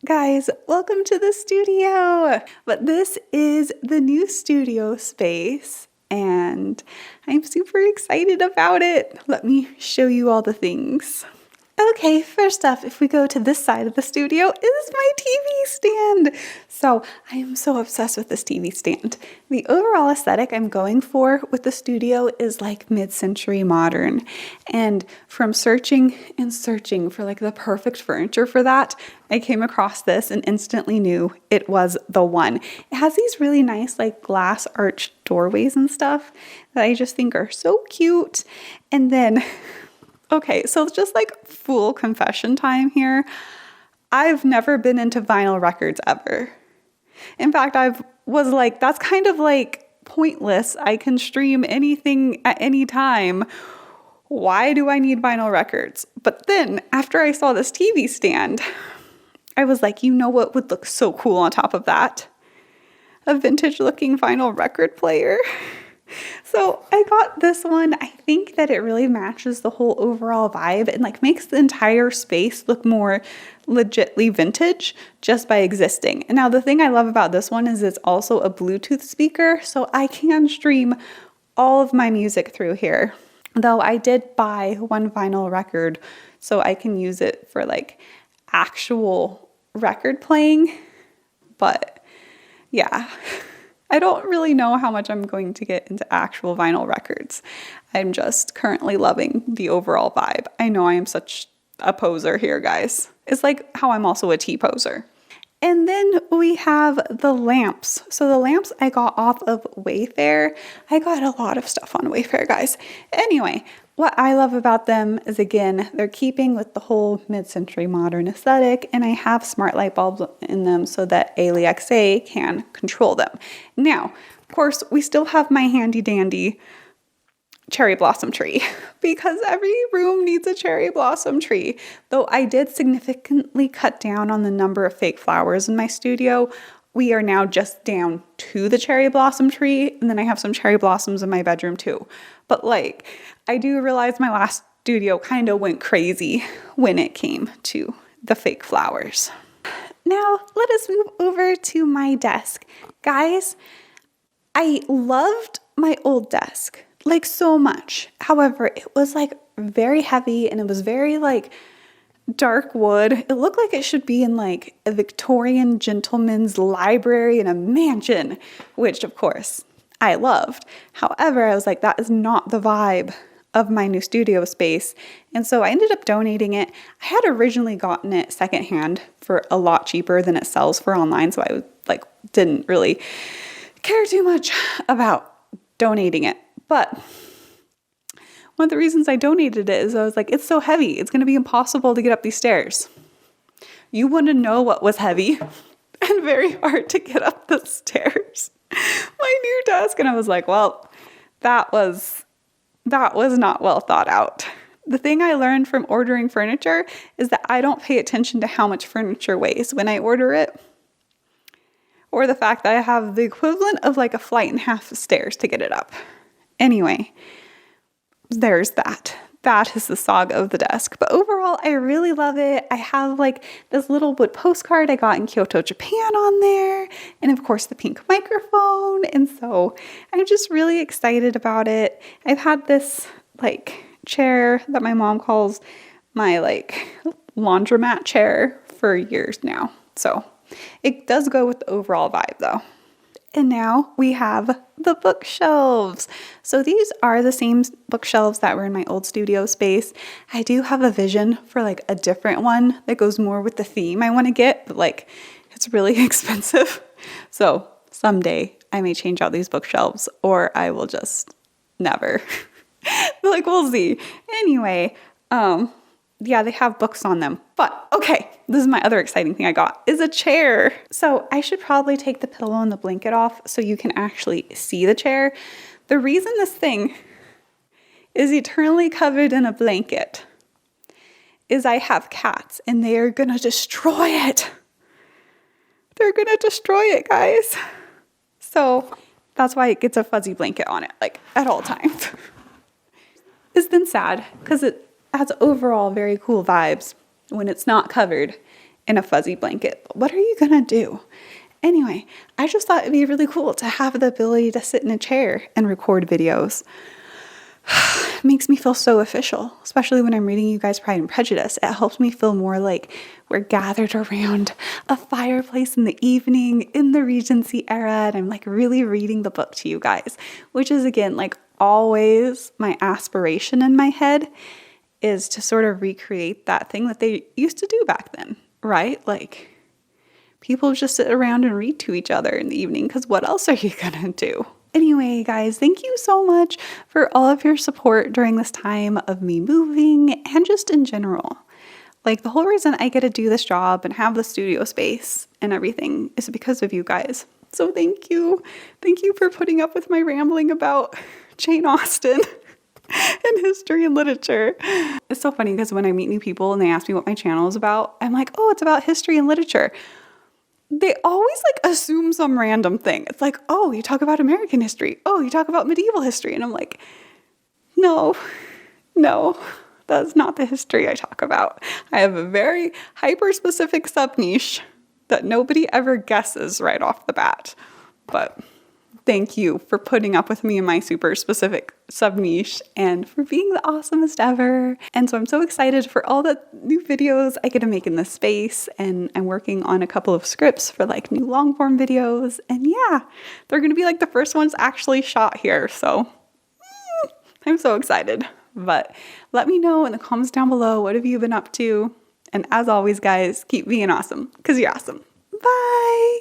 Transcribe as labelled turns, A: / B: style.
A: Guys, welcome to the studio. But this is the new studio space and I'm super excited about it. Let me show you all the things. Okay, first up, if we go to this side of the studio, is my TV stand. So I am so obsessed with this TV stand. The overall aesthetic I'm going for with the studio is like mid-century modern. And from searching and searching for like the perfect furniture for that, I came across this and instantly knew it was the one. It has these really nice like glass arched doorways and stuff that I just think are so cute. And then okay, so just like full confession time here. I've never been into vinyl records ever. In fact, I was like, that's kind of like pointless. I can stream anything at any time. Why do I need vinyl records? But then after I saw this TV stand, I was like, you know what would look so cool on top of that? A vintage looking vinyl record player. So I got this one. I think that it really matches the whole overall vibe and like makes the entire space look more legitly vintage just by existing. And now the thing I love about this one is it's also a Bluetooth speaker, so I can stream all of my music through here. Though I did buy one vinyl record so I can use it for like actual record playing. But yeah. I don't really know how much I'm going to get into actual vinyl records. I'm just currently loving the overall vibe. I know I am such a poser here, guys. It's like how I'm also a tea poser. And then we have the lamps. So the lamps I got off of Wayfair. I got a lot of stuff on Wayfair, guys. Anyway, what I love about them is, again, they're keeping with the whole mid-century modern aesthetic, and I have smart light bulbs in them so that Ellie can control them. Now, of course, we still have my handy dandy cherry blossom tree because every room needs a cherry blossom tree. Though I did significantly cut down on the number of fake flowers in my studio. We are now just down to the cherry blossom tree, and then I have some cherry blossoms in my bedroom too. But like, I do realize my last studio kind of went crazy when it came to the fake flowers. Now, let us move over to my desk. Guys, I loved my old desk, like so much. However, it was like very heavy and it was very like dark wood. It looked like it should be in like a Victorian gentleman's library in a mansion, which of course I loved. However, I was like, that is not the vibe of my new studio space. And so I ended up donating it. I had originally gotten it secondhand for a lot cheaper than it sells for online. So I like didn't really care too much about donating it. But one of the reasons I donated it is I was like, it's so heavy. It's going to be impossible to get up these stairs. You want to know what was heavy and very hard to get up the stairs? My new desk. And I was like, well, that was not well thought out. The thing I learned from ordering furniture is that I don't pay attention to how much furniture weighs when I order it, or the fact that I have the equivalent of like a flight and a half of stairs to get it up. Anyway, there's that. That is the saga of the desk. But overall, I really love it. I have like this little wood postcard I got in Kyoto, Japan on there. And of course, the pink microphone. And so I'm just really excited about it. I've had this like chair that my mom calls my like laundromat chair for years now. So it does go with the overall vibe though. And now we have the bookshelves. So these are the same bookshelves that were in my old studio space. I do have a vision for like a different one that goes more with the theme I want to get, but like it's really expensive. So someday I may change out these bookshelves or I will just never. Like we'll see. Anyway, yeah, they have books on them. But okay, this is my other exciting thing I got, is a chair. So I should probably take the pillow and the blanket off so you can actually see the chair. The reason this thing is eternally covered in a blanket is I have cats and they are gonna destroy it. They're gonna destroy it, guys. So that's why it gets a fuzzy blanket on it, like at all times. It's been sad because it has overall very cool vibes when it's not covered in a fuzzy blanket. But what are you gonna do? Anyway, I just thought it'd be really cool to have the ability to sit in a chair and record videos. It makes me feel so official, especially when I'm reading you guys Pride and Prejudice. It helps me feel more like we're gathered around a fireplace in the evening in the Regency era, and I'm like really reading the book to you guys, which is again like always my aspiration in my head, is to sort of recreate that thing that they used to do back then, right? Like people just sit around and read to each other in the evening, because what else are you gonna do? Anyway, guys, thank you so much for all of your support during this time of me moving and just in general. Like the whole reason I get to do this job and have the studio space and everything is because of you guys. So thank you. Thank you for putting up with my rambling about Jane Austen and history and literature. It's so funny because when I meet new people and they ask me what my channel is about, I'm like, oh, it's about history and literature. They always like assume some random thing. It's like, oh, you talk about American history. Oh, you talk about medieval history. And I'm like, no, that's not the history I talk about. I have a very hyper-specific sub-niche that nobody ever guesses right off the bat. But thank you for putting up with me in my super specific sub-niche and for being the awesomest ever. And so I'm so excited for all the new videos I get to make in this space. And I'm working on a couple of scripts for like new long form videos. And yeah, they're going to be like the first ones actually shot here. So I'm so excited. But let me know in the comments down below, what have you been up to? And as always, guys, keep being awesome because you're awesome. Bye.